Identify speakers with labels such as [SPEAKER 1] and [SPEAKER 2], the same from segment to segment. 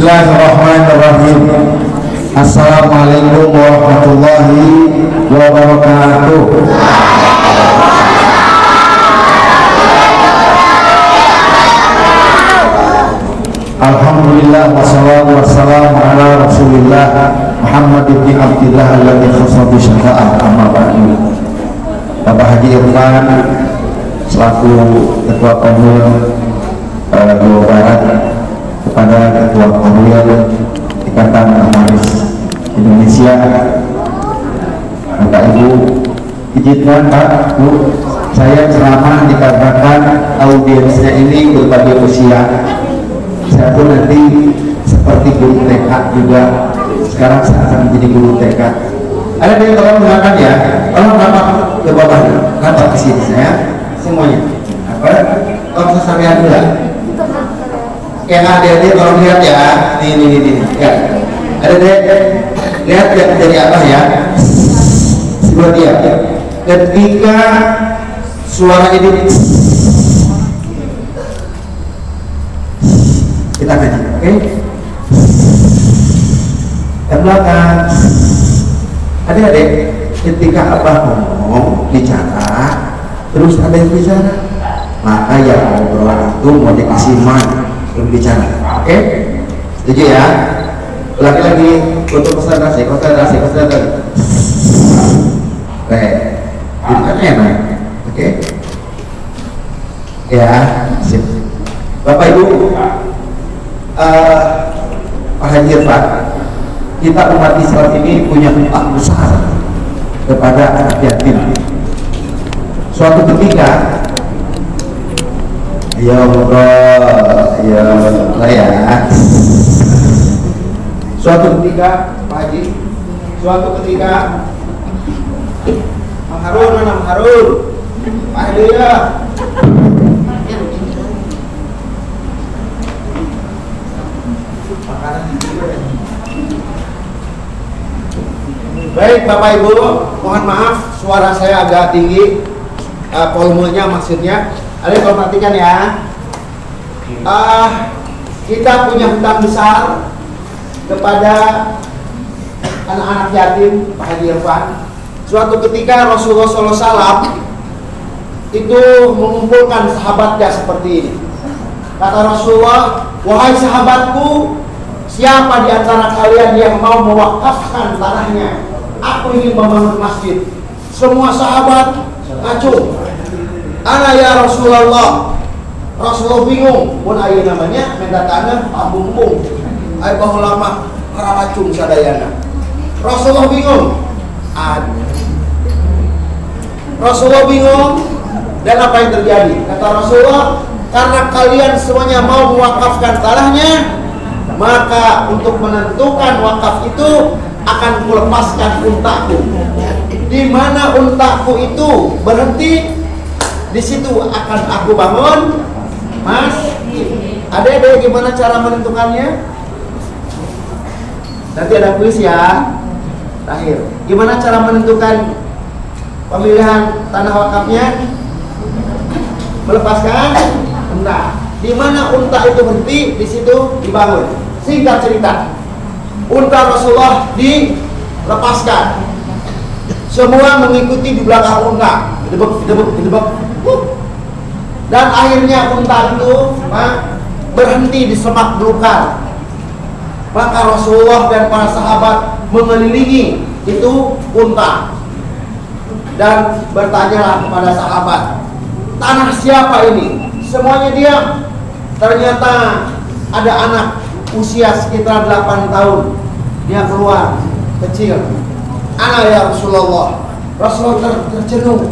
[SPEAKER 1] Bismillahirrahmanirrahim. Assalamualaikum warahmatullahi wabarakatuh. Alhamdulillah wassalatu wassalamu ala Rasulillah Muhammad ibn Abdillah alladzi khassa bi syafa'ah, amma ba'du. Bapak Haji Irfan selaku Ketua Komil Jawa Barat, kepada Ketua Komil Ikatan Amaris Indonesia, Bapak Ibu, izinkan Pak Bu, saya ceramah dikarenakan audiensnya ini berbagai usia. Saya pun nanti seperti guru TK juga, sekarang saya akan menjadi guru TK. Ada yang tolong mengatakan ya, tolong bapak ke bawah, bapak ke sini saya semuanya. Apa? Tolong sesarian dulu. Yang ada tolong lihat ya, ini ya. Ada deh, lihat dari atas ya. Sebuah dia. Ketika suara ini kita kaji, oke? Yang belakang, adik-adik, ketika abah ngomong bicara, terus ada yang bicara, maka yang ngobrol itu mau dikasih mic yang bicara, oke? Setuju ya? Lagi-lagi untuk konsentrasi. Oke, itu enak, oke? Ya, sip. Bapak Ibu, Pak Haji Irfan, kita umat Islam ini punya hak besar kepada anak yatim. Suatu ketika, ya suatu ketika, Pak Haji, Mang Harun, mana Mang Harun? Pak Haji ya. Baik Bapak Ibu, mohon maaf suara saya agak tinggi, volumenya maksudnya. Ada yang perhatikan ya. Kita punya hutang besar kepada anak-anak yatim, Pak Haji Irfan. Suatu ketika Rasulullah SAW itu mengumpulkan sahabatnya seperti ini. Kata Rasulullah, wahai sahabatku, siapa di antara kalian yang mau mewakafkan tanahnya? Aku ingin membangun masjid. Semua sahabat ngacung. Ana ya Rasulullah. Rasulullah bingung. Pun ayo namanya minta tanah Pak Bumbung. Ayo bahu lama ngacung sadayana. Rasulullah bingung. Rasulullah bingung. Dan apa yang terjadi? Kata Rasulullah, karena kalian semuanya mau mewakafkan tanahnya, maka untuk menentukan wakaf itu akan kulepaskan untaku. Di mana untaku itu berhenti, di situ akan aku bangun masjid. Ada gimana cara menentukannya? Nanti ada kuis ya. Terakhir, gimana cara menentukan pemilihan tanah wakafnya? Melepaskan unta. Di mana unta itu berhenti, di situ dibangun. Singkat cerita, unta Rasulullah dilepaskan. Semua mengikuti di belakang unta. Gedebek. Dan akhirnya unta itu berhenti di semak belukar. Maka Rasulullah dan para sahabat mengelilingi itu unta dan bertanyalah kepada sahabat, tanah siapa ini? Semuanya diam. Ternyata ada anak usia sekitar 8 tahun. Dia keluar kecil. Ana ya Rasulullah. Rasulullah tercenung.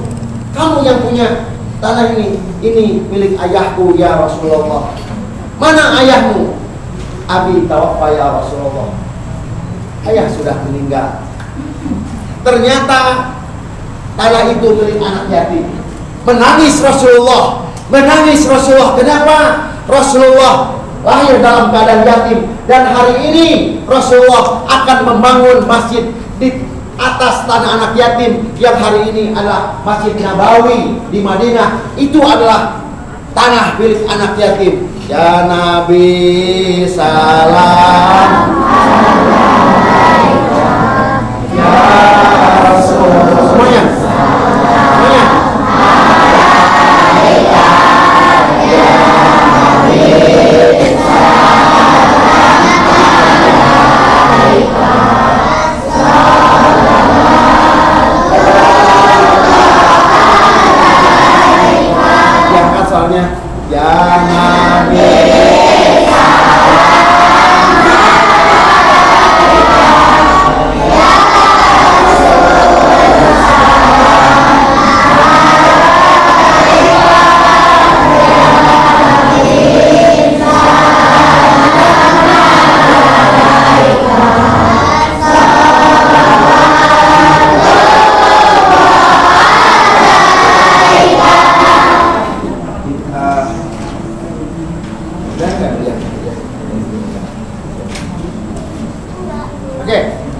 [SPEAKER 1] Kamu yang punya tanah ini milik ayahku ya Rasulullah. Mana ayahmu? Abi tawaffa ya Rasulullah. Ayah sudah meninggal. Ternyata tanah itu milik anak yatim. Menangis Rasulullah. Kenapa? Rasulullah lahir dalam keadaan yatim, dan hari ini Rasulullah akan membangun masjid di atas tanah anak yatim yang hari ini adalah Masjid Nabawi di Madinah. Itu adalah tanah milik anak yatim. Ya Nabi salam ya Rasul. Semuanya. Semuanya. Diangkat soalnya. Ya Nabi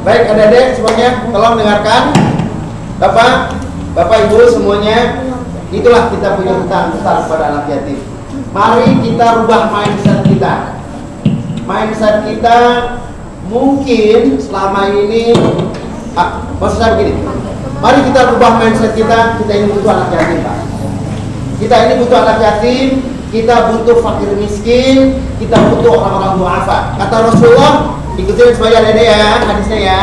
[SPEAKER 1] baik adik-adik semuanya, tolong dengarkan. Bapak Ibu semuanya, itulah kita punya hutang besar kepada anak yatim. Mari kita rubah mindset kita. Mindset kita mungkin selama ini maksud saya begini. Mari kita rubah mindset kita ini butuh anak yatim, Pak. Kita ini butuh anak yatim, kita butuh fakir miskin, kita butuh orang-orang duafa. Kata Rasulullah, ikutin semuanya adik-adik ya, hadisnya ya.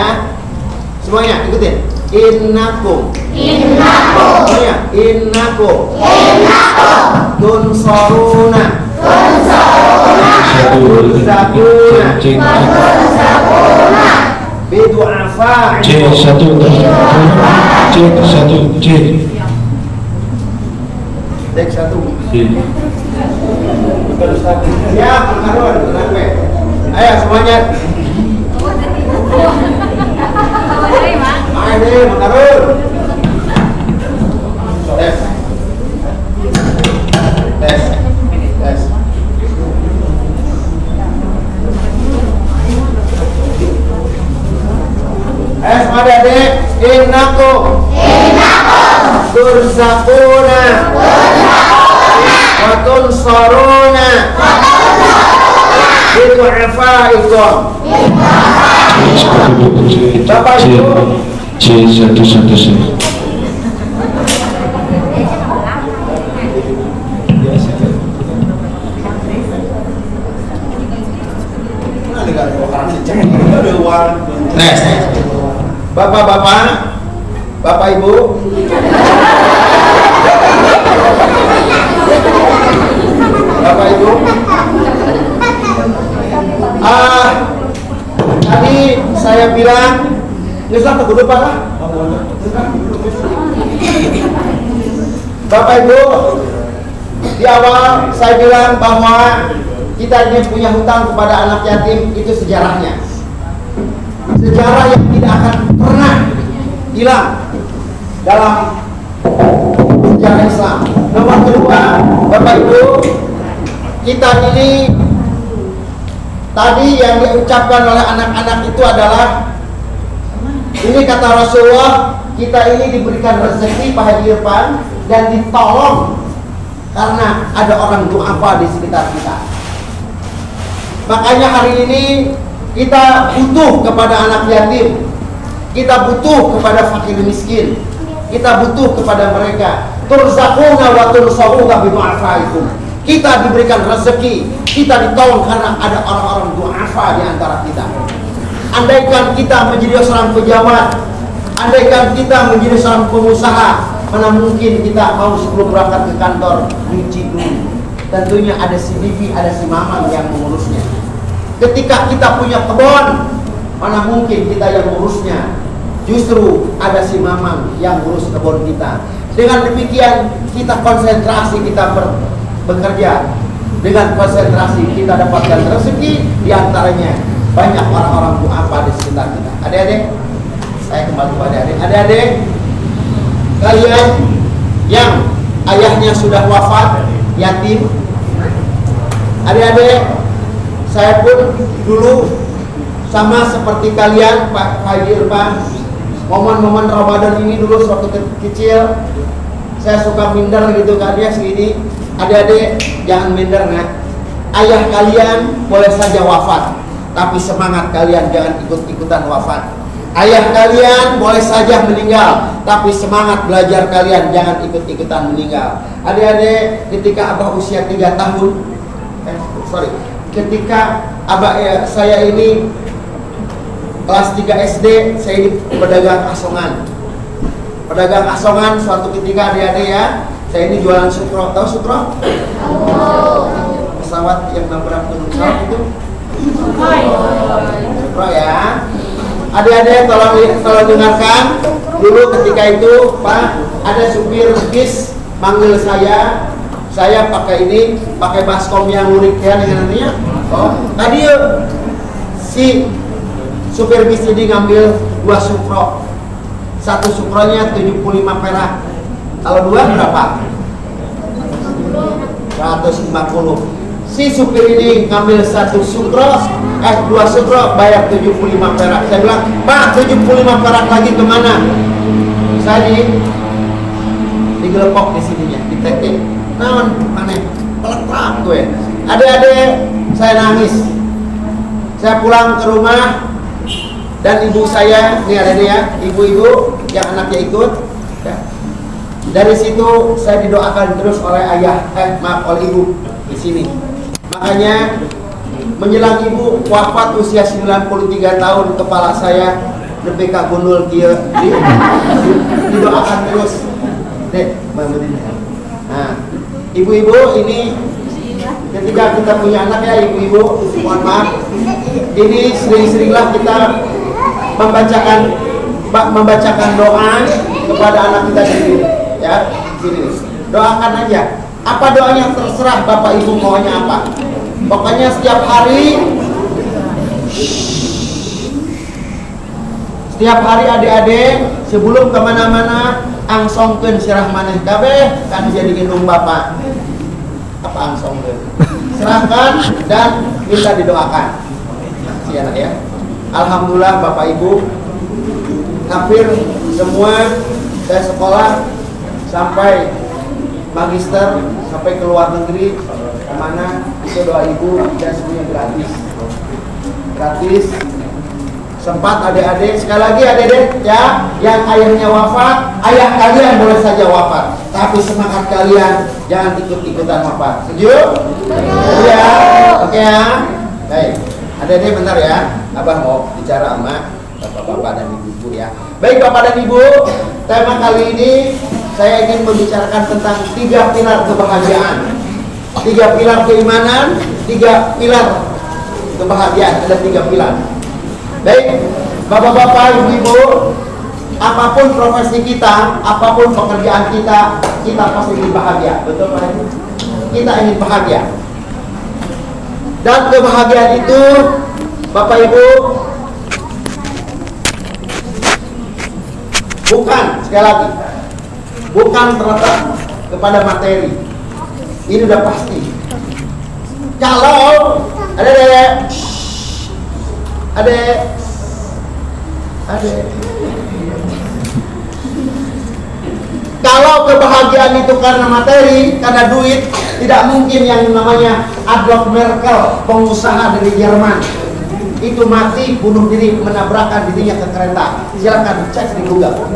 [SPEAKER 1] Semuanya ikutin. Innakum semuanya. Innakum tunsaruna bidu'afa.
[SPEAKER 2] C satu.
[SPEAKER 1] Tek satu. Ya, pengaruh. Ayo semuanya. Ayo mengarut. Tes. Semua adik. Innakum turzaquna wa tunsaruna bidu'afaikum. Bapak Ibu
[SPEAKER 2] C satu.
[SPEAKER 1] Bapak Ibu tadi saya bilang ngesah terkudu lah. Bapak Ibu, di awal saya bilang bahwa kita ini punya hutang kepada anak yatim. Itu sejarahnya, sejarah yang tidak akan pernah hilang dalam sejarah Islam. Nomor kedua, Bapak Ibu, kita ini tadi yang diucapkan oleh anak-anak itu adalah, ini kata Rasulullah, kita ini diberikan rezeki Pak Haji Irfan dan ditolong karena ada orang duafa di sekitar kita. Makanya hari ini kita butuh kepada anak yatim, kita butuh kepada fakir miskin, kita butuh kepada mereka. Turzaquna wa tunsaruna bidu'afaikum. Kita diberikan rezeki, kita ditolong karena ada orang-orang duafa di antara kita. Andaikan kita menjadi seorang pejabat, andaikan kita menjadi seorang pengusaha, mana mungkin kita mau sebelum berangkat ke kantor nyuci dulu. Tentunya ada si bibi, ada si mamang yang mengurusnya. Ketika kita punya kebun, mana mungkin kita yang mengurusnya. Justru ada si mamang yang ngurus kebun kita. Dengan demikian kita konsentrasi, kita bekerja. Dengan konsentrasi kita dapatkan rezeki, diantaranya banyak orang-orang duafa di sekitar kita. Adik-adik, saya kembali kepada adik. Adik-adik, kalian yang ayahnya sudah wafat, yatim. Adik-adik, saya pun dulu sama seperti kalian, Pak Haji Irfan. Momen-momen Ramadan ini dulu waktu kecil, saya suka minder gitu kan, dia segini. Adik-adik jangan minder ya. ayah kalian boleh saja wafat, tapi semangat kalian jangan ikut-ikutan wafat. Ayah kalian boleh saja meninggal, tapi semangat belajar kalian jangan ikut-ikutan meninggal. Adik-adik, ketika abah usia 3 tahun, ketika abah saya ini kelas 3 SD, saya ini pedagang asongan. Pedagang asongan suatu ketika adik-adik ya, saya ini jualan sukro. Tahu sukro? Pesawat yang nabrak turun pesawat itu? Sukro ya. Adik-adik tolong dengarkan dulu ketika itu Pak, ada supir bis manggil saya pakai baskom yang unik ya dengan nantinya. Oh, tadi si supir bis ini ngambil 2 sukro. Satu sukronya 75 perak. Kalau 2 berapa? 150. Si supir ini ngambil 2 sukro bayar 75 perak. Saya bilang, Pak, 75 perak lagi kemana? Saya digelepok di sininya, ditetik. Naon aneh, peletak gue. Adik-adik, saya nangis. Saya pulang ke rumah dan ibu saya, ini ada ya, ibu-ibu yang anaknya ikut. Ya. Dari situ saya didoakan terus oleh oleh ibu di sini. Makanya menjelang ibu wafat usia 93 tahun, kepala saya lebih kagundul dia didoakan terus. Nah, ibu-ibu ini ketika kita punya anak ya ibu-ibu, mohon maaf, ini sering-seringlah kita membacakan doa kepada anak kita sendiri ya. Sini doakan aja. Apa doanya terserah bapak ibu maunya apa. Pokoknya setiap hari adik-adik sebelum kemana-mana angsongkeun sirah maneh kabeh kan jadi gendong bapak. Apa angsongkeun? Serahkan dan minta didoakan. Si anak ya. Alhamdulillah bapak ibu hampir semua saya sekolah sampai magister, sampai ke luar negeri kemana itu doa ibu dan semuanya gratis. Sempat adik-adik, sekali lagi adik-adik ya, yang ayahnya wafat, ayah kalian boleh saja wafat, tapi semangat kalian jangan ikut-ikutan wafat. Setuju? Ya, oke ya. Baik, adik-adik bentar ya, abah mau bicara sama bapak-bapak dan ibu-ibu ya. Baik bapak dan ibu, tema kali ini saya ingin membicarakan tentang 3 pilar kebahagiaan, 3 pilar keimanan, 3 pilar kebahagiaan. Ada 3 pilar. Baik, bapak-bapak, ibu-ibu, apapun profesi kita, apapun pekerjaan kita, kita pasti ingin bahagia. Betul Pak? Kita ingin bahagia. Dan kebahagiaan itu, Bapak Ibu, bukan, sekali lagi, bukan terletak kepada materi. Ini udah pasti. Kalau kalau kebahagiaan itu karena materi, karena duit, tidak mungkin yang namanya Adolf Merkel, pengusaha dari Jerman, itu mati bunuh diri menabrakkan dirinya ke kereta. Silakan cek di Google.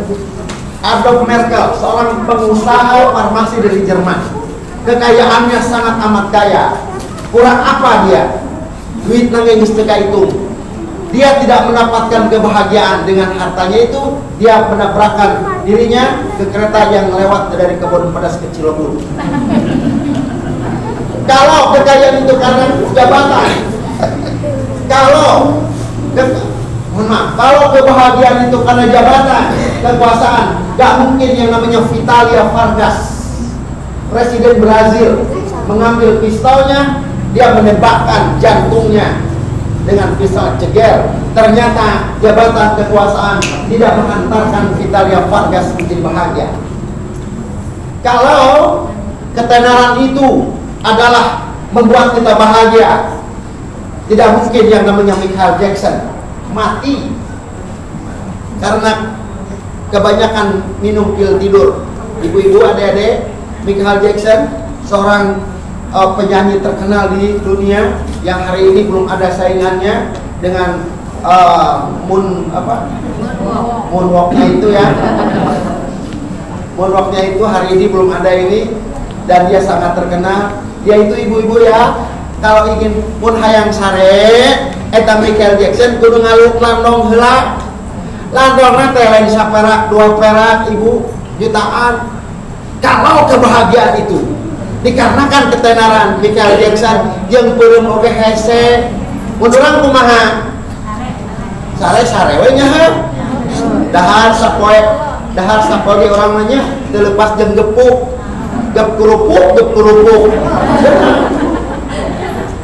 [SPEAKER 1] Adolf Merkel, seorang pengusaha farmasi dari Jerman, kekayaannya sangat amat kaya. Kurang apa dia? Duit nangis teka itu. Dia tidak mendapatkan kebahagiaan dengan hartanya itu. Dia menabrakkan dirinya ke kereta yang lewat dari Kebun Pedas ke Cilebut. Kalau kekayaan itu karena jabatan, kalau kebahagiaan itu karena jabatan, kekuasaan, gak mungkin yang namanya Vitalia Vargas, presiden Brazil, mengambil pistolnya, dia menembakkan jantungnya dengan pistol ceger. Ternyata jabatan kekuasaan tidak mengantarkan Vitalia Vargas menjadi bahagia. Kalau ketenaran itu adalah membuat kita bahagia, tidak mungkin yang namanya Michael Jackson mati karena kebanyakan minum pil tidur. Ibu-ibu, adik-adik, Michael Jackson seorang penyanyi terkenal di dunia yang hari ini belum ada saingannya dengan moonwalknya itu ya. Moonwalknya itu hari ini belum ada ini, dan dia sangat terkenal. Dia itu ibu-ibu ya, kalau ingin mun hayang sare eta Michael Jackson kudu ngaluk landong heula. Landongna teh lain saperak 2 perak ibu, jutaan. Kalau kebahagiaan itu dikarenakan ketenaran Michael Jackson jeung peureum oge hese, mun urang kumaha? Sare-sare we nya ha. Dahar sapoe orang nanya terlepas jeung gepuk. Gep kerupuk.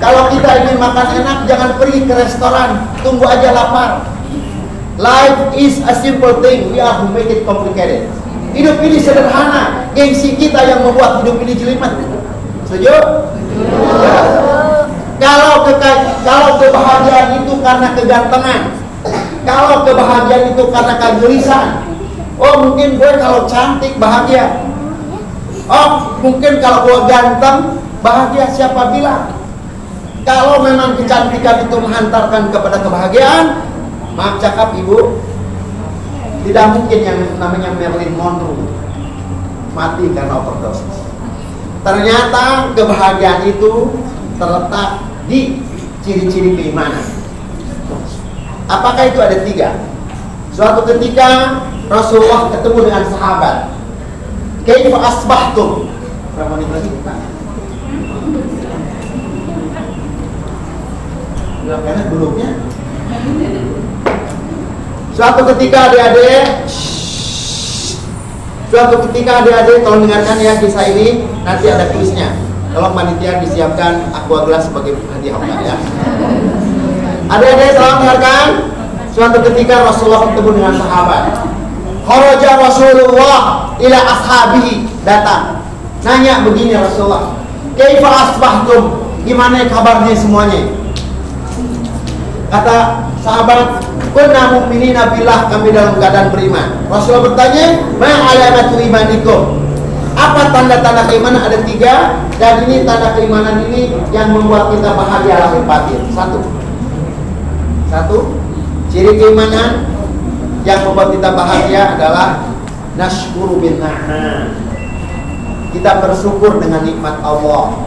[SPEAKER 1] Kalau kita ingin makan enak, jangan pergi ke restoran, tunggu aja lapar. Life is a simple thing, we are who make it complicated. Hidup ini sederhana, gengsi kita yang membuat hidup ini jelimet. Setuju? Kalau kebahagiaan itu karena kegantengan, kalau kebahagiaan itu karena kegelisahan, oh mungkin gue kalau cantik bahagia, oh mungkin kalau gue ganteng bahagia, siapa bilang? Kalau memang kecantikan itu menghantarkan kepada kebahagiaan, maaf cakap ibu, tidak mungkin yang namanya Marilyn Monroe mati karena overdosis. Ternyata kebahagiaan itu terletak di ciri-ciri keimanan. Apakah itu ada 3? Suatu ketika Rasulullah ketemu dengan sahabat. Kaifa asbahtum? Berapa menit lagi? Karena belumnya. Suatu ketika adik-adik tolong dengarkan ya kisah ini, nanti ada kuisnya. Tolong panitia disiapkan aqua gelas sebagai hadiah ya. Adik-adik tolong dengarkan. Suatu ketika Rasulullah ketemu dengan sahabat. Kharaja Rasulullah ila ashabihi, datang. Nanya begini Rasulullah, "Kaifa asbahtum?" Gimana kabarnya semuanya? Kata sahabat, "Kunna mu'minina billah," kami dalam keadaan beriman. Rasulullah bertanya, "Ma alamatu imanikum?" Apa tanda-tanda keimanan? Ada 3, dan ini tanda keimanan ini yang membuat kita bahagia lahir batin. Satu, ciri keimanan yang membuat kita bahagia adalah nashkuru bin na'am. Kita bersyukur dengan nikmat Allah.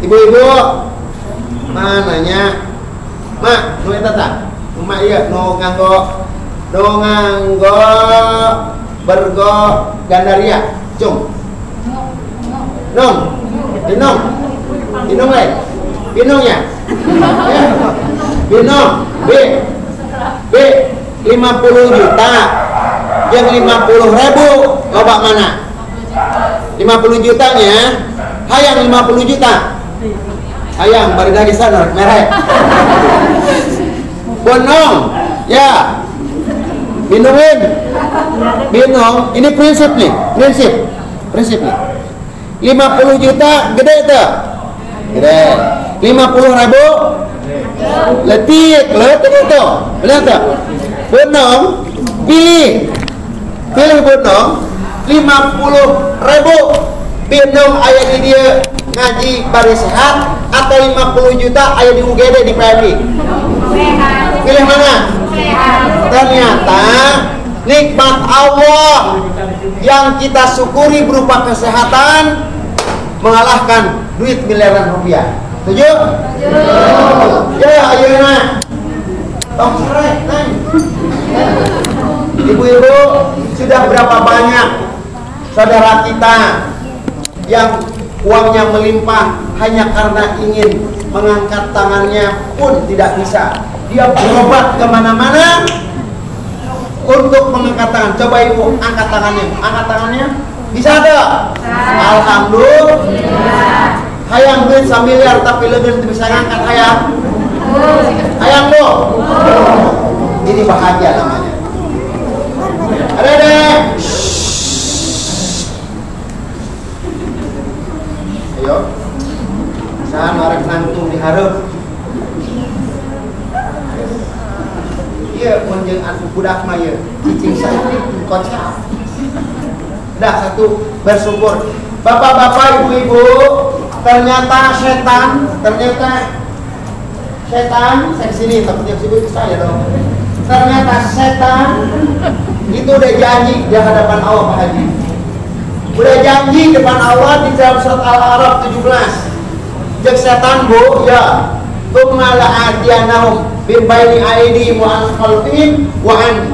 [SPEAKER 1] Ibu-ibu, mananya? Mak, nu eta tah? Mak ieu nu nganggo bergo gandaria, cung. Binong lain. Binongnya. Binong B 50 juta yang 50.000 loba mana? 50 jutanya hayang 50 juta hayang bari lagi sana merek bonong ya binong ini prinsip nih 50 juta gede tuh gede 50.000 letik itu lihat tuh bonong pilih bonong 50.000 binong ayah di dia ngaji bari sehat atau 50 juta ayah di UGD di PMI pilih mana? Ternyata nikmat Allah yang kita syukuri berupa kesehatan mengalahkan duit miliaran rupiah. Setuju? Ya ayeuna tong sare nang. Ibu-ibu, sudah berapa banyak saudara kita yang uangnya melimpah hanya karena ingin mengangkat tangannya pun tidak bisa. Dia berobat kemana-mana untuk mengangkat tangan. Coba ibu angkat tangannya. Bisa ada? Alhamdulillah. Hayang duit 1 miliar tapi lebih bisa ngangkat hayang. Hayang bu. Ini bahagia namanya. Ada deh. Ayo. Sahan arek nangtung dihareup. Iya, mun jeung anu budak mah ieu cicing saeutik kocak. Dah satu bersyukur. Bapak-bapak, ibu-ibu, ternyata setan, saya kesini takut yang sibuk saya dong. Ternyata setan itu udah janji di hadapan Allah Pak Haji. Udah janji depan Allah di dalam surat Al-A'raf 17. Jek setan bu, ya, tsumma la'atiyanahum min baini aydihim wa an khalfihim wa an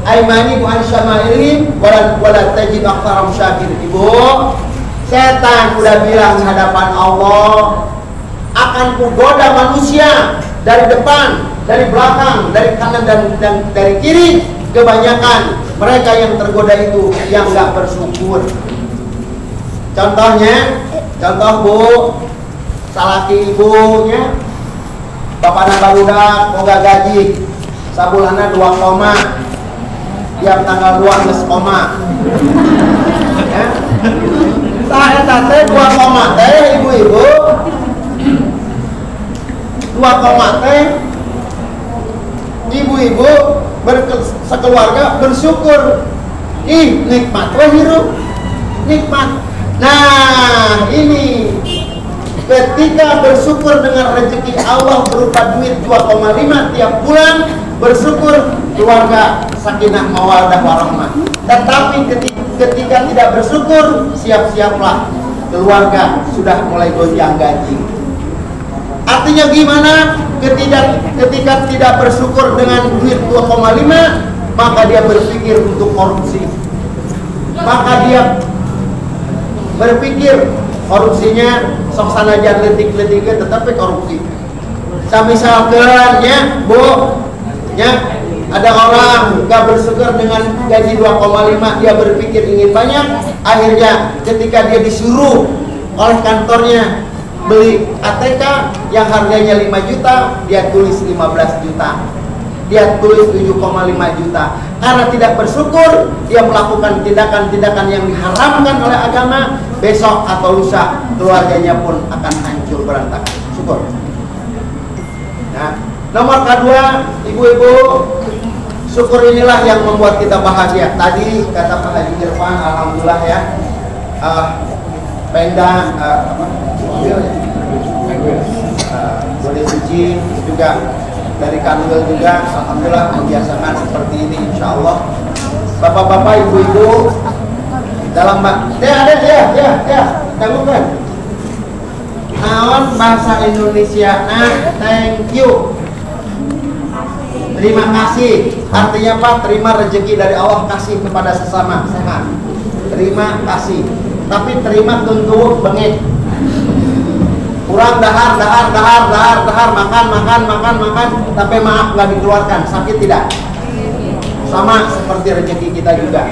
[SPEAKER 1] aymanihim wa an syama'ilihim wala tajid aktsarahum syakirin. Ibu, setan udah bilang di hadapan Allah, akan kugoda manusia dari depan, dari belakang, dari kanan dan dari kiri. Kebanyakan mereka yang tergoda itu yang nggak bersyukur. Contoh bu, salaki ibunya, bapakna barudak boga gaji sabulana 2 koma, tiap tanggal 2 geus koma. Ya. Saya teh 2 koma teh ibu-ibu, 2 koma teh ibu-ibu sekeluarga bersyukur. Ih, nikmat wah hirup, nikmat. Nah, ini ketika bersyukur dengan rezeki Allah berupa duit 2,5 tiap bulan, bersyukur keluarga sakinah mawaddah warahmah. Tetapi ketika tidak bersyukur, siap-siaplah keluarga sudah mulai gonjang ganjing. Artinya gimana? Ketika tidak bersyukur dengan duit 2,5, maka dia berpikir untuk korupsi. Maka dia berpikir korupsinya sok sanajan letik-letik tetapi korupsi. Misalkan ya, Bu, ya, ada orang gak bersyukur dengan gaji 2,5, dia berpikir ingin banyak, akhirnya ketika dia disuruh oleh kantornya beli ATK yang harganya 5 juta, dia tulis 15 juta. Dia tulis 7,5 juta. Karena tidak bersyukur, dia melakukan tindakan-tindakan yang diharamkan oleh agama. Besok atau lusa keluarganya pun akan hancur berantakan. Syukur. Nah, nomor kedua, ibu-ibu, syukur inilah yang membuat kita bahagia. Tadi kata Pak Haji Irfan, alhamdulillah ya, Penda boleh suci juga dari Kanwil juga, alhamdulillah membiasakan seperti ini, insya Allah. Bapak-bapak, ibu-ibu, dalam tanggungan naon bahasa Indonesia, nah thank you, terima kasih. Artinya apa? Terima rezeki dari Allah, kasih kepada sesama, sehat. Terima kasih. Tapi terima tentu bengek. Kurang dahar, makan, tapi maaf nggak dikeluarkan, sakit tidak? Sama seperti rezeki kita juga.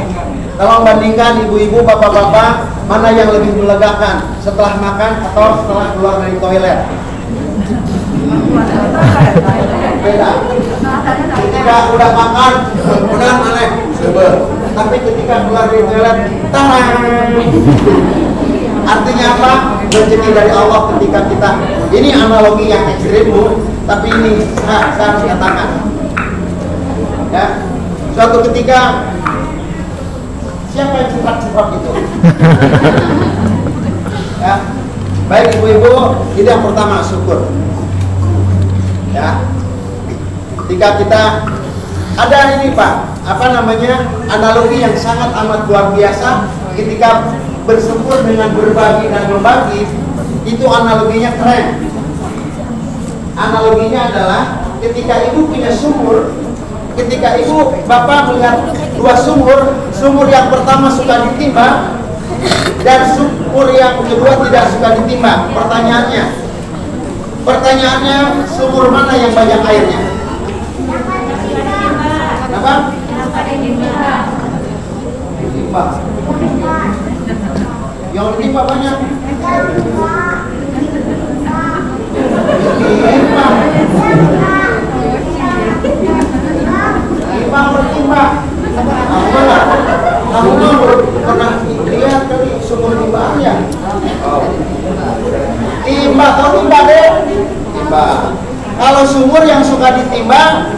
[SPEAKER 1] Kalau bandingkan ibu-ibu, bapak-bapak, mana yang lebih melegakan, setelah makan atau setelah keluar dari toilet? Beda. Ketika udah makan, benar aneh, tapi ketika keluar dari toilet, tarang. Artinya apa? Rezeki dari Allah ketika kita, ini analogi yang ekstrim Bu, tapi ini saya harus katakan ya, suatu ketika siapa yang cepat itu ya, baik ibu-ibu, ini yang pertama, syukur ya. Ketika kita ada ini Pak, apa namanya, analogi yang sangat amat luar biasa. Ketika bersyukur dengan berbagi dan membagi, itu analoginya keren. Analoginya adalah ketika ibu punya sumur, ketika ibu bapak melihat 2 sumur yang pertama suka ditimba dan sumur yang kedua tidak suka ditimba. Pertanyaannya sumur mana yang banyak airnya? Apa? Ditimba. Yang ditimba banyak. Bertimbang. Kamu pernah lihat kali sumur timbaan ya? Timba atau timba deh? Timba. Kalau sumur yang suka ditimbang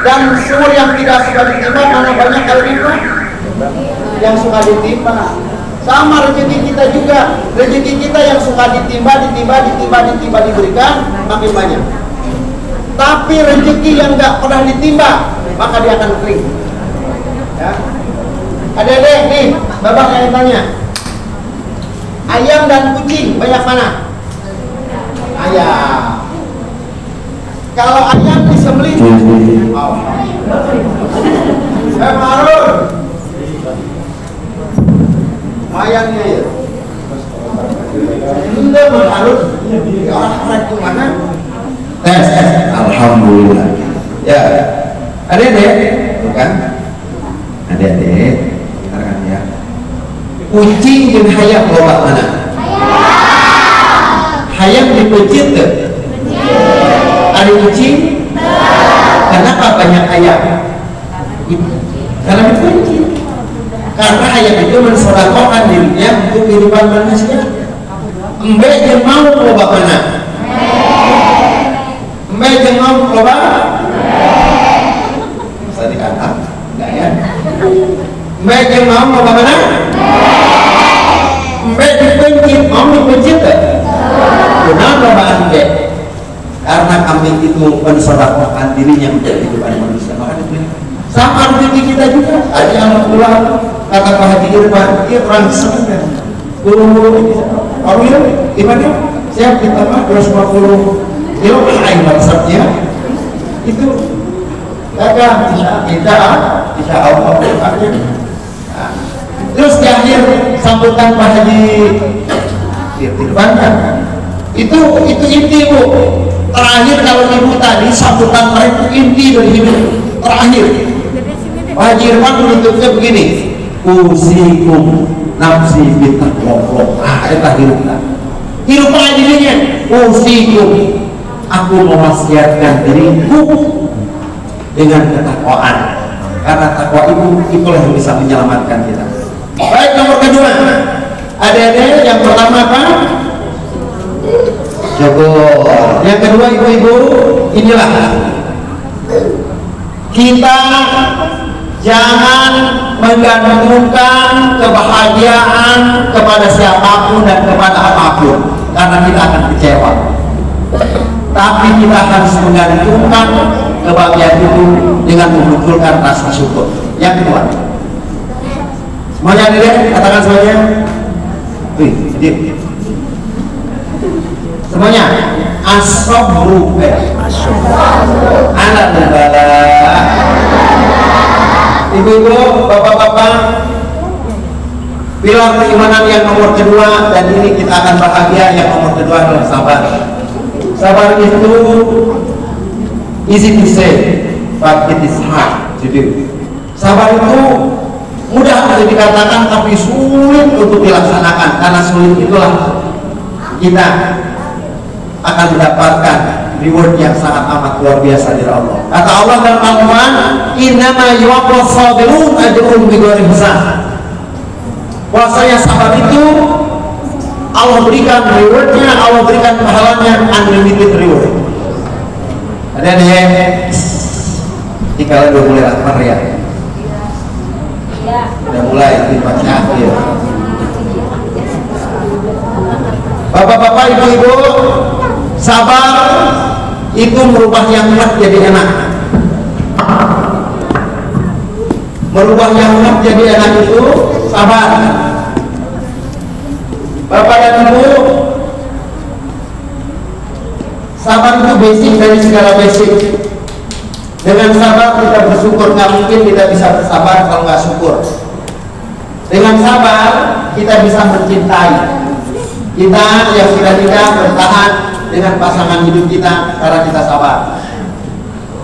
[SPEAKER 1] dan sumur yang tidak suka ditimbang, mana banyak airnya? Yang suka ditimbang. Sama rezeki kita juga. Rezeki kita yang suka ditimba diberikan makin banyak. Tapi rezeki yang nggak pernah ditimba, maka dia akan kering. Ya. Adik-adik nih, bapak yang tanya, ayam dan kucing banyak mana? Ayam. Kalau ayam disembelih, Marun, ayamnya ya. Ini Marun, orang itu mana?
[SPEAKER 3] Tes, alhamdulillah. Ya, adik-adik, bukan? Adik-adik, rekan ya. Kucing jeung hayam loba mana? Hayam dipecit tuh. Ada kucing? Kenapa banyak hayam? Karena dipecit. Karena hayam itu mensodakokan dirinya untuk kehidupan manusia. Embe jeung mau loba mana? Embe jeung mau loba? Bisa dikata? Enggak ya? Embe jeung mau loba mana? Embe dipencit, mau dipencit tuh. Kenapa embe? Karena kambing itu mensodakokan dirinya untuk kehidupan manusia, maka diberi. Sama rezeki kita juga. Ada yang pulang kata Pak Haji Irfan, dia orang senang. Awil, gimana? Siap ditambah 250 kilo air maksudnya. Itu dagang kita insya Allah. Nah, terus di akhir sambutan Pak Haji Irfan kan? Itu inti Bu. Terakhir kalau ibu tadi sambutan mereka inti dari hidup terakhir. Pak Haji Irfan menutupnya begini, usikum nafsi bitaqwa. Ah, itu hidup apa dirinya? Usikum, aku mewasiatkan diriku dengan ketakwaan. Karena takwa itulah yang bisa menyelamatkan kita. Baik, nomor kedua, adik-adik yang pertama apa? Syukur. Yang kedua ibu-ibu, inilah kita jangan menggantungkan kebahagiaan kepada siapapun dan kepada apapun, karena kita akan kecewa. Tapi kita harus menggantungkan kebahagiaan itu dengan memunculkan rasa syukur. Yang kedua, semuanya deh, katakan semuanya. Semuanya as-sabru ala bala. Ibu-ibu, bapak-bapak, pilar keimanan yang nomor kedua, dan ini kita akan bahagia, yang nomor kedua adalah sabar. Sabar itu easy to say, but it is hard to do. Sabar itu mudah untuk dikatakan tapi sulit untuk dilaksanakan, karena sulit itulah kita akan mendapatkan reward yang sangat amat luar biasa dari Allah. Kata Allah dalam Al-Quran, innama yuwaffas sabirun ajruhum bighairi hisab. Bahwasanya sabar itu Allah berikan rewardnya, Allah berikan pahalanya unlimited reward. Ada nih, jika udah mulai lapar ya, udah mulai dibaca akhir. Bapak-bapak, ibu-ibu, sabar itu merubah yang enak jadi enak. Merubah yang enak jadi enak itu sabar. Bapak dan Ibu, sabar itu basic dari segala basic. Dengan sabar kita bersyukur, nggak mungkin kita bisa bersabar kalau nggak syukur. Dengan sabar kita bisa mencintai. Kita yang sudah nikah bertahan dengan pasangan hidup kita karena kita sabar.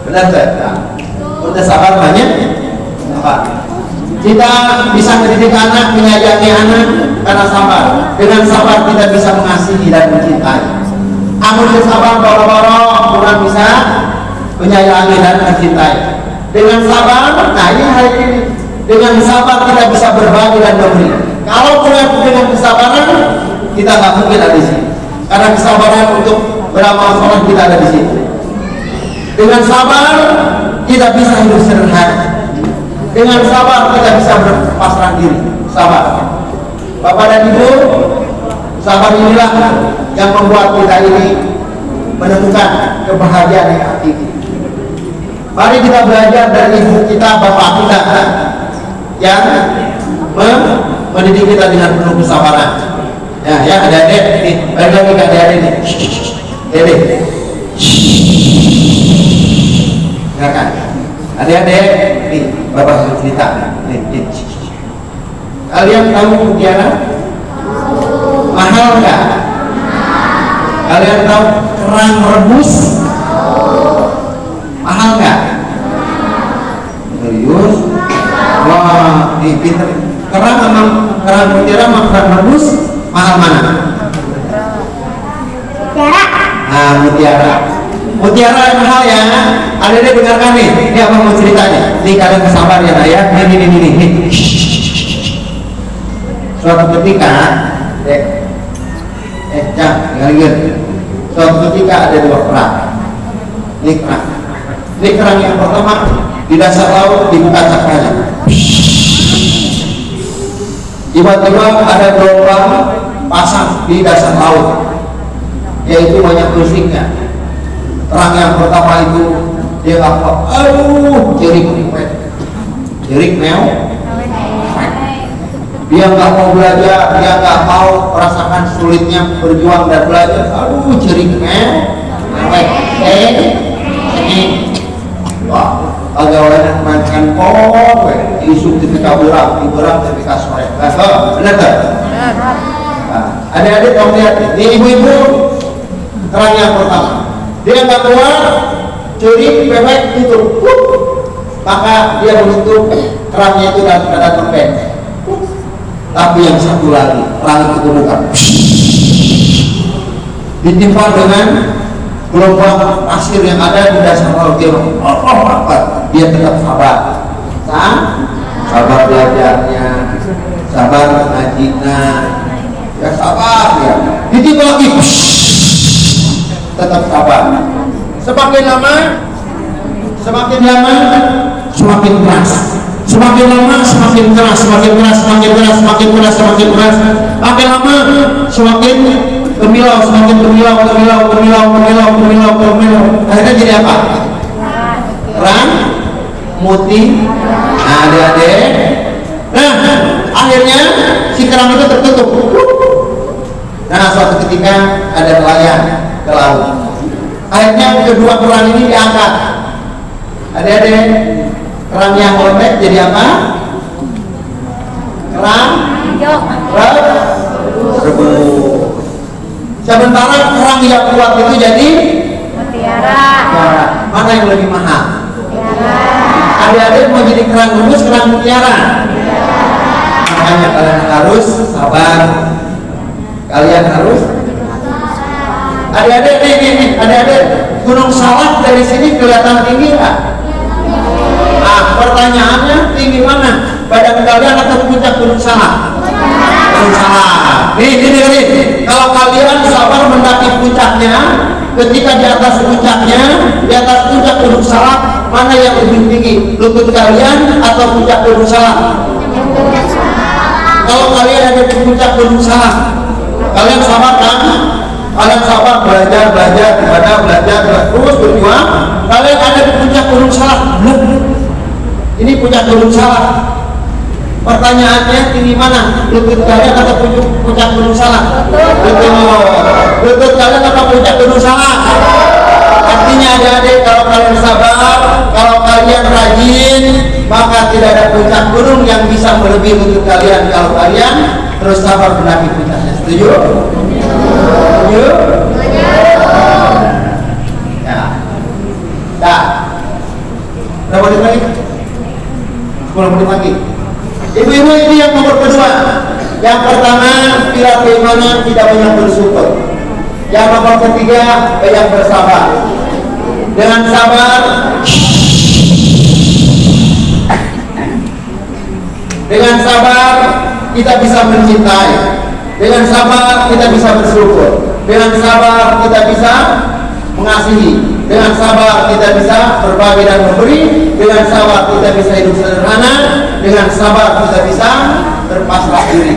[SPEAKER 3] Benar tidak? Udah sabar banyak? Sabar. Kita bisa mendidik anak, menyayangi anak karena sabar. Dengan sabar kita bisa mengasihi dan mencintai. Amun sabar boro-boro, kurang bisa menyayangi dan mencintai. Dengan sabar, nah ini hari ini. Dengan sabar kita bisa berbagi dan memberi. Kalau dengan kesabaran, kita nggak mungkin ada di sini. Karena kesabaran untuk beramal soleh kita ada di situ. Dengan sabar kita bisa hidup sederhana. Dengan sabar kita bisa berpasrah diri. Sabar. Bapak dan Ibu, sabar inilah yang membuat kita ini menemukan kebahagiaan yang hakiki. Mari kita belajar dari ibu kita, bapak kita yang mendidik kita dengan penuh kesabaran. Ya, adik-adik nih, balik lagi ke adik-adik nih. Adik, silakan. Adik-adik nih, bapak cerita nih. Kalian tahu mutiara? Mahal nggak? Kalian tahu kerang rebus? Mahal nggak? Serius? Wah, ini pinter. Kerang mutiara sama kerang rebus mahal mana?
[SPEAKER 4] Mutiara.
[SPEAKER 3] Nah, mutiara yang mahal ya. Ada dengarkan nih. Ini apa mau ceritanya? Nih kalian kesabar ya, nak ya. Nih. Suatu ketika, jangan ingat. Suatu ketika ada dua kerang. Ini kerang yang pertama di dasar laut dibuka cakranya. Tiba-tiba ada gelombang pasang di dasar laut, yaitu banyak musiknya. Kerang yang pertama itu dia apa? Aduh, jerik meo. Dia nggak mau belajar, dia nggak mau merasakan sulitnya berjuang dan belajar. Aduh, jerik meo. Wah, agak orang mainkan kok, isu ketika berang ketika sore. Benar tak? Adik-adik kamu lihat, ini ibu-ibu kerang yang pertama. Dia nggak keluar, curi, bebek, tutup. Maka dia menutup kerangnya itu dalam keadaan lembek. Tapi yang satu lagi, kerang itu kebuka. Ditimpa dengan gelombang pasir yang ada di dasar laut. Dia tetap sabar. Sabar belajarnya, sabar ngajinya, ya sabar ya. Ditimpa lagi, tetap sabar. Semakin lama semakin keras. Semakin lama semakin keras. Makin lama semakin kemilau. Akhirnya jadi apa? Kerang mutih. Nah, adik-adik. Nah, akhirnya si kerang itu tertutup. Nah, suatu ketika ada nelayan ke laut. Akhirnya kedua kerang ini diangkat. Adik-adik, kerang yang lembek jadi apa? Kerang rebus. Sementara kerang yang kuat itu jadi
[SPEAKER 4] Mutiara.
[SPEAKER 3] Mana yang lebih mahal?
[SPEAKER 4] Mutiara.
[SPEAKER 3] Adik-adik mau jadi kerang rebus, kerang mutiara. Makanya kalian harus sabar. Kalian harus. Adik-adik nih, adik-adik, Gunung Salak dari sini kelihatan tinggi nggak? Pertanyaannya tinggi mana? Badan kalian atau puncak Gunung Salak? Gunung Salak. Nih, kalau kalian sabar mendaki puncaknya, ketika di atas puncak Gunung Salak, mana yang lebih tinggi? Lutut kalian atau puncak Gunung Salak? Kalau kalian ada di puncak Gunung Salak, kalian sabar kan? Kalian sabar belajar, terus berjuang. Kalian ada di puncak Gunung Salak. Ini puncak Gunung Salak. Pertanyaannya tinggi mana? Lutut kalian atau puncak Gunung Salak? Lutut kalian atau puncak Gunung Salak? Artinya adik-adik, kalau kalian sabar, kalau kalian rajin, maka tidak ada puncak gunung yang bisa melebihi lutut kalian kalau kalian terus sabar mendaki puncaknya. Setuju? Setuju? Ya. Berapa menit lagi? 10 menit lagi. Ibu-ibu ini yang nomor kedua. Yang pertama, pilar keimanan tidak banyak bersyukur. Yang nomor ketiga, banyak bersabar. Dengan sabar, kita bisa mencintai. Dengan sabar kita bisa bersyukur. Dengan sabar kita bisa mengasihi. Dengan sabar kita bisa berbagi dan memberi. Dengan sabar kita bisa hidup sederhana. Dengan sabar kita bisa berpasrah diri.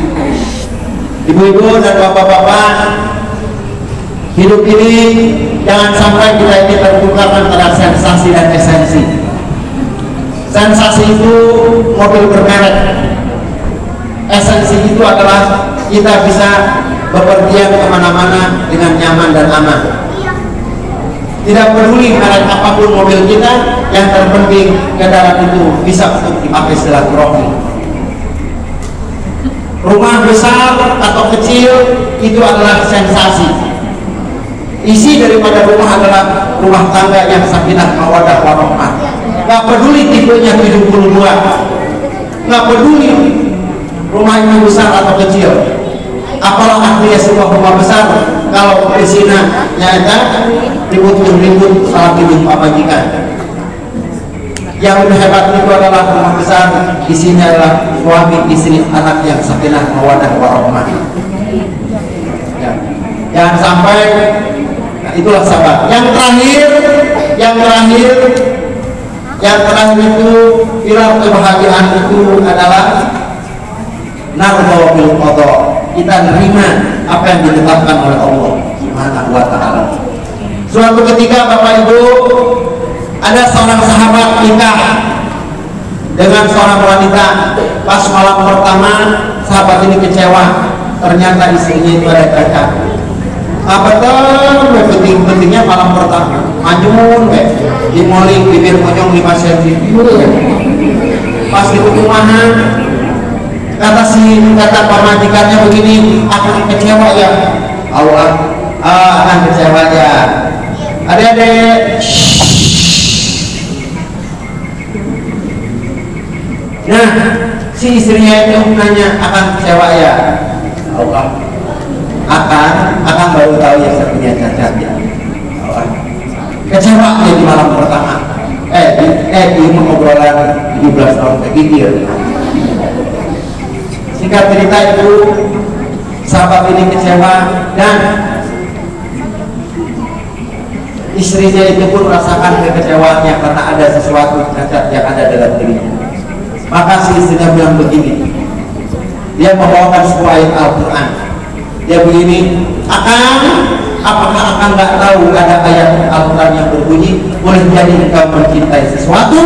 [SPEAKER 3] Ibu-ibu dan bapak-bapak, hidup ini jangan sampai kita ini tertukar antara sensasi dan esensi. Sensasi itu mobil bermerek, esensi itu adalah kita bisa bepergian kemana-mana dengan nyaman dan aman. Tidak peduli merek apapun mobil kita, yang terpenting kendaraan itu bisa untuk dipakai silaturahmi. Rumah besar atau kecil itu adalah sensasi. Isi daripada rumah adalah rumah tangga yang sakinah mawaddah warahmah. Gak peduli tipenya 72, gak peduli rumah itu besar atau kecil. Apalah artinya sebuah rumah besar kalau isinya nyata ribut-ribut salah pilih majikan. Yang lebih hebat itu adalah rumah besar, isinya adalah suami, istri, anak yang sakinah mawaddah warahmah. Ya. Jangan sampai, nah itulah sahabat. Yang terakhir itu pilar kebahagiaan itu adalah nardo bil qada. Kita menerima apa yang ditetapkan oleh Allah Subhanahu wa taala. Suatu ketika Bapak Ibu, ada seorang sahabat nikah dengan seorang wanita. Pas malam pertama sahabat ini kecewa, ternyata istrinya itu ada cacat. Apa tuh pentingnya malam pertama majun dimoling bibir monyong 5 cm. Pas itu kumaha kata pemajikannya begini, akan kecewa ya Allah, akan kecewa ya adik-adik. Nah, si istrinya itu nanya, akan kecewa ya Allah, akan baru tahu ya sebenarnya cacat ya Allah. Kecewa dia di malam pertama, di obrolan 17 tahun kegigir. Singkat cerita itu sahabat ini kecewa dan istrinya itu pun merasakan kekecewaannya karena ada sesuatu cacat yang ada dalam dirinya. Maka si istrinya bilang begini, dia membawakan sebuah ayat Al-Quran. Dia begini, apakah akan nggak tahu ada ayat Al-Quran yang berbunyi, boleh jadi engkau mencintai sesuatu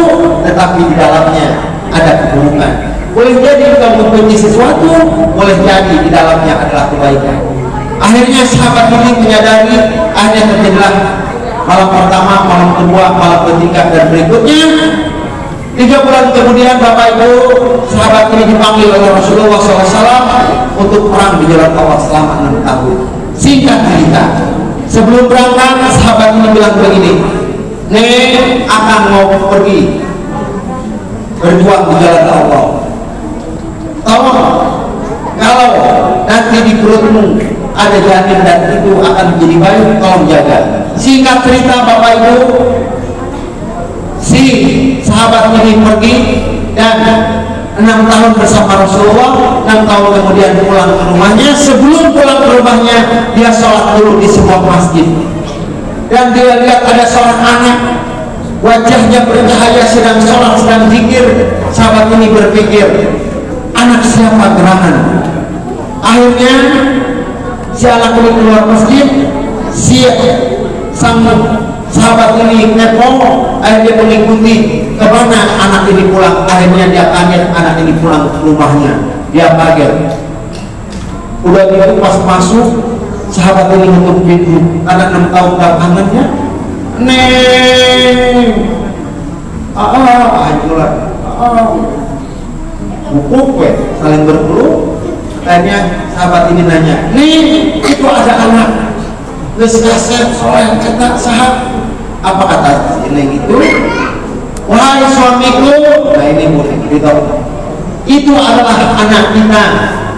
[SPEAKER 3] tetapi di dalamnya ada keburukan. Boleh jadi engkau membenci sesuatu, boleh jadi di dalamnya adalah kebaikan. Akhirnya sahabat ini menyadari, akhirnya terjadilah malam pertama, malam kedua, malam ketiga dan berikutnya. 3 bulan kemudian Bapak Ibu, sahabat ini dipanggil oleh Rasulullah SAW untuk perang di jalan Allah selama 6 tahun. Singkat cerita, sebelum berangkat sahabat ini bilang begini, Nek akan mau pergi berjuang di jalan Allah. Tolong, kalau nanti di perutmu ada janin dan itu akan menjadi bayi, tolong jaga. Singkat cerita Bapak Ibu, si sahabat ini pergi dan 6 tahun bersama Rasulullah. 6 tahun kemudian pulang ke rumahnya. Sebelum pulang ke rumahnya, dia sholat dulu di sebuah masjid dan dia lihat ada seorang anak, wajahnya bercahaya, sedang sholat, sedang zikir. Sahabat ini berpikir, anak siapa gerangan? Akhirnya si anak ini keluar masjid, si sang sahabat ini kepo, akhirnya mengikuti kemana anak ini pulang. Akhirnya dia kaget, anak ini pulang ke rumahnya. Dia kaget. Udah gitu pas masuk, sahabat ini nutup pintu karena 6 tahun belakangannya, Neng, hancurlah, bukuk saling berpeluk. Akhirnya sahabat ini nanya, nih itu ada anak kesasar soleh cetak sahab. Apa kata ini itu? Wahai suamiku, nah ini boleh beritahu, itu adalah anak kita,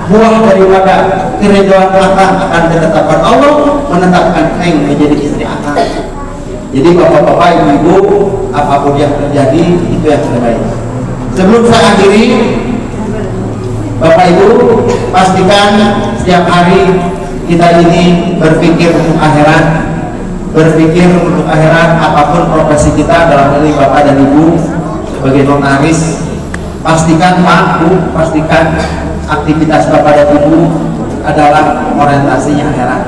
[SPEAKER 3] buah daripada keridhaan akan ditetapkan Allah, menetapkan Neng menjadi istri akan. Jadi bapak-bapak, ibu-ibu, apapun yang terjadi itu yang terbaik. Sebelum saya akhiri, Bapak Ibu, pastikan setiap hari kita ini berpikir untuk akhirat. Berpikir untuk akhirat, apapun profesi kita, dalam hal ini Bapak dan Ibu sebagai notaris, pastikan Pak, Bu, pastikan aktivitas Bapak dan Ibu adalah orientasinya akhirat,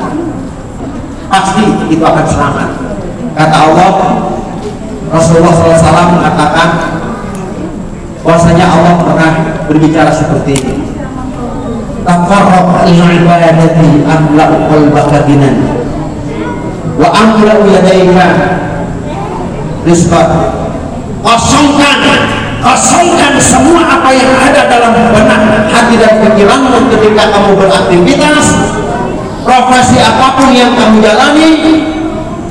[SPEAKER 3] pasti itu akan selamat. Kata Allah, Rasulullah SAW mengatakan bahwasanya Allah pernah berbicara seperti ini, taqarrab al-ibadati amla'u qalbaka ginan wa amla'u yadayka rizqan. Kosongkan semua apa yang ada dalam benak hati dan pikiranmu ketika kamu beraktivitas, profesi apapun yang kamu jalani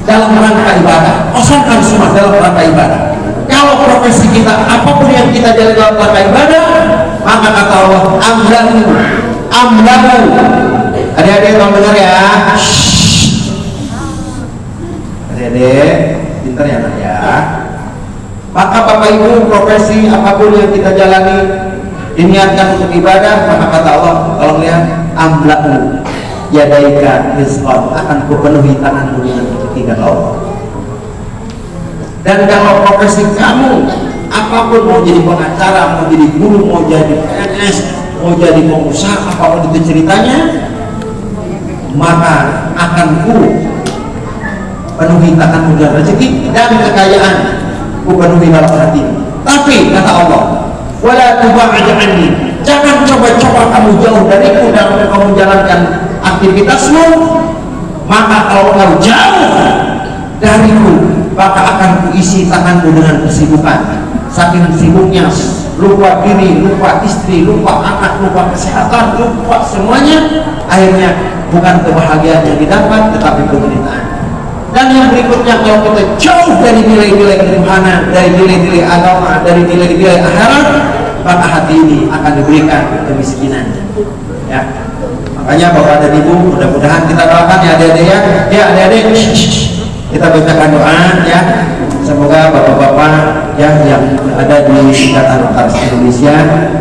[SPEAKER 3] dalam rangka ibadah. Kosongkan semua dalam rangka ibadah. Kalau profesi kita apapun yang kita jalani dalam rangka ibadah, maka kata Allah, amlahu. Adik-adik tolong dengar ya. Adik-adik pintar ya nak ya. Maka Bapak Ibu, profesi apapun yang kita jalani diniatkan untuk ibadah, maka kata Allah, kalau lihat amlahu yadaika rizqan, akan kupenuhi tanganmu dengan rezeki, kata Allah. Dan kalau profesi kamu apapun, mau jadi pengacara, mau jadi guru, mau jadi PNS, mau jadi pengusaha, apapun itu ceritanya, maka akan ku penuhi tanganmu dengan rezeki dan kekayaan, ku penuhi dalam hati. Tapi kata Allah, wala tuba'id anni, jangan coba-coba kamu jauh dariku dalam kamu menjalankan aktivitasmu. Maka kalau kau jauh dariku, maka akan kuisi tanganmu dengan kesibukan. Saking sibuknya, lupa diri, lupa istri, lupa anak, lupa kesehatan, lupa semuanya, akhirnya bukan kebahagiaan yang didapat, tetapi penderitaan. Dan yang berikutnya, kalau kita jauh dari nilai-nilai keimanan, dari nilai-nilai agama, dari nilai-nilai akhirat, maka hati ini akan diberikan kemiskinan. Ya, makanya Bapak dan Ibu, mudah-mudahan kita doakan ya adik-adik ya. Ya adik-adik, kita bacakan doa ya. Semoga bapak-bapak ya yang ada di Ikatan Notaris Indonesia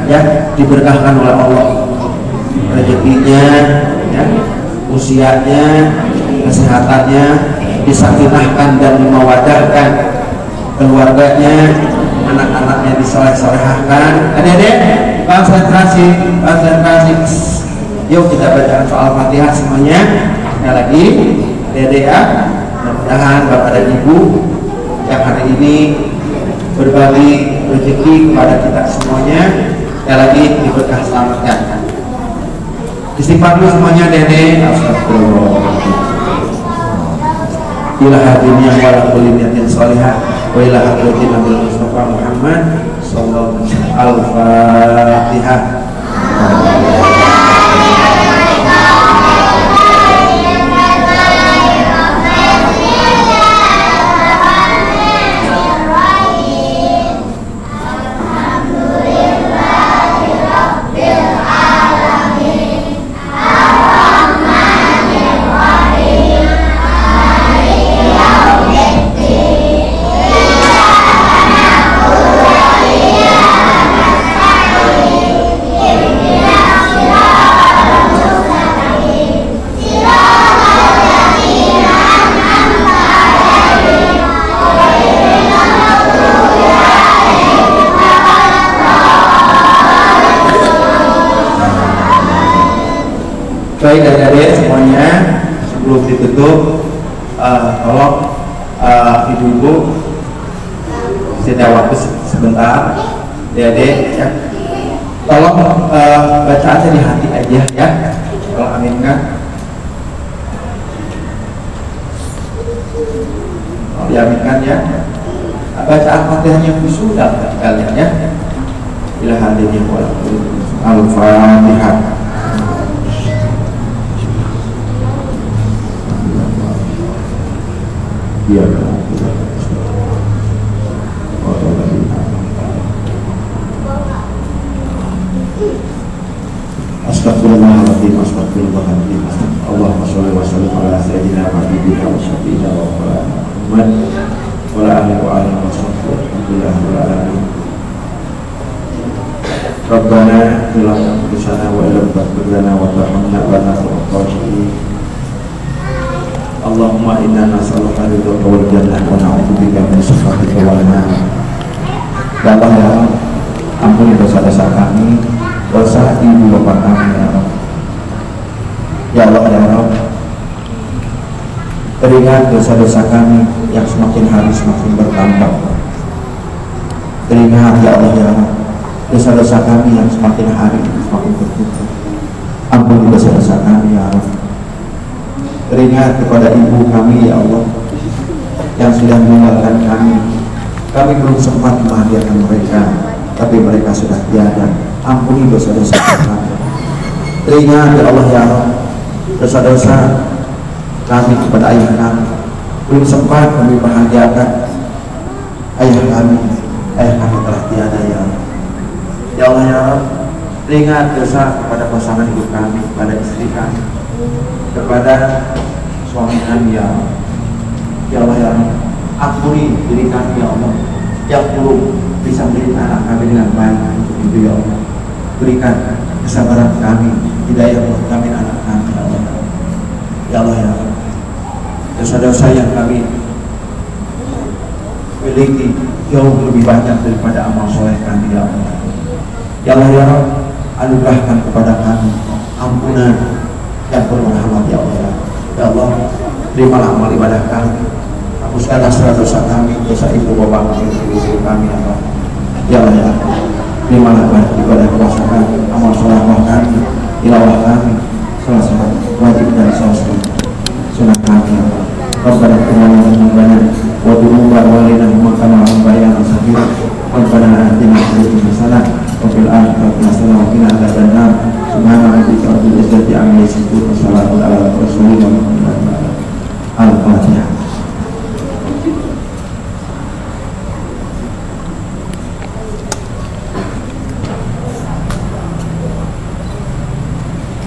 [SPEAKER 3] ya diberkahkan oleh Allah, rezekinya, ya, usianya, kesehatannya, disakinahkan dan mewadahkan keluarganya, anak-anaknya disoleh-solehahkan. Adik-adik, konsentrasi. Yuk kita baca Al-Fatihah semuanya. Sekali lagi, adik-adik ya. Mudah-mudahan Bapak dan Ibu yang hari ini berbagi rezeki kepada kita semuanya, sekali lagi diberkah selamatkan. Istighfar dulu semuanya, adik-adik. Astagfirullah. Ila hadirin wala kulli niyatin shalihah wa ila hadratin Nabi Mustafa Muhammad sallallahu alaihi wasallam. Al-Fatihah. Baik adik-adik semuanya, sebelum ditutup tolong ibu-ibu sediakan waktu sebentar, adik-adik ya, tolong baca aja di hati aja ya, kalau aminkan, diaminkan ya, baca Al-Fatihahnya khusyuk dalam kalian ya. Ila hadirin Al-Fatihah. Ya, astagfirullahaladzim, astagfirullahaladzim. Allahumma sholli wa sallim ala sayyidina habibina wa syafiina wa Muhammad wa ala alihi wa alihi wa sahbihi alhamdulillah wa alamin. Rabbana bila anfusana wa ila taghfirlana wa tarhamna wa la tu'akhidhna. Allahumma inna nas'aluka ridhaka wal jannah wa na'udzubika min sakhatika wal nar. Ya Allah ya, ampuni dosa-dosa kami, dosa ibu bapak kami ya Allah. Ya Allah ya Rabb, teringat dosa-dosa kami yang semakin hari semakin bertambah. Teringat ya Allah ya Rabb, dosa-dosa kami yang semakin hari semakin bertumpuk. Ampuni dosa-dosa kami ya Allah. Teringat kepada ibu kami ya Allah yang sudah meninggalkan kami. Kami belum sempat membahagiakan mereka, tapi mereka sudah tiada. Ampuni dosa-dosa kami. Teringat ya Allah ya Allah, dosa-dosa kami kepada ayah kami. Belum sempat kami bahagiakan ayah kami. Ayah kami telah tiada ya Allah. Ya Allah ya Allah, teringat dosa kepada pasangan hidup kami, kepada istri kami, kepada suami kami ya Allah. Ya Allah ya Allah, ampuni diri kami ya Allah yang belum bisa mendidik anak kami dengan baik itu ya Allah. Berikan kesabaran kami, hidayah buat kami anak kami ya Allah. Ya Allah ya Allah, dosa-dosa yang kami miliki jauh lebih banyak daripada amal soleh kami ya Allah. Ya Allah ya Allah, anugerahkan kepada kami ampunan yang bermerhamat ya Allah. Ya Allah, terimalah amal ibadah kami, hapuskanlah segala dosa kami, dosa ibu bapak kami, istri kami ya Allah. Ya Allah ya Allah, terimalah ibadah puasa kami, amal sholawat kami, tilawah kami, salah satu wajib dan salah sunnah kami ya Allah. Rabbana qina adzabannar wa dunuba walina makama bayana sabira wa rabbana atina fid dunya hasanah wa fil akhirati hasanah wa qina adzabannar. Subhana rabbika rabbil izzati amma yasifun wa salamun ala mursalin. Al-Fatihah.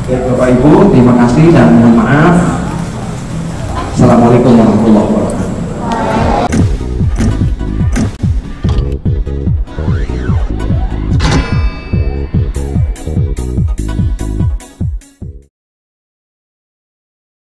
[SPEAKER 3] Ya Bapak Ibu, terima kasih dan mohon maaf. Assalamualaikum warahmatullahi wabarakatuh.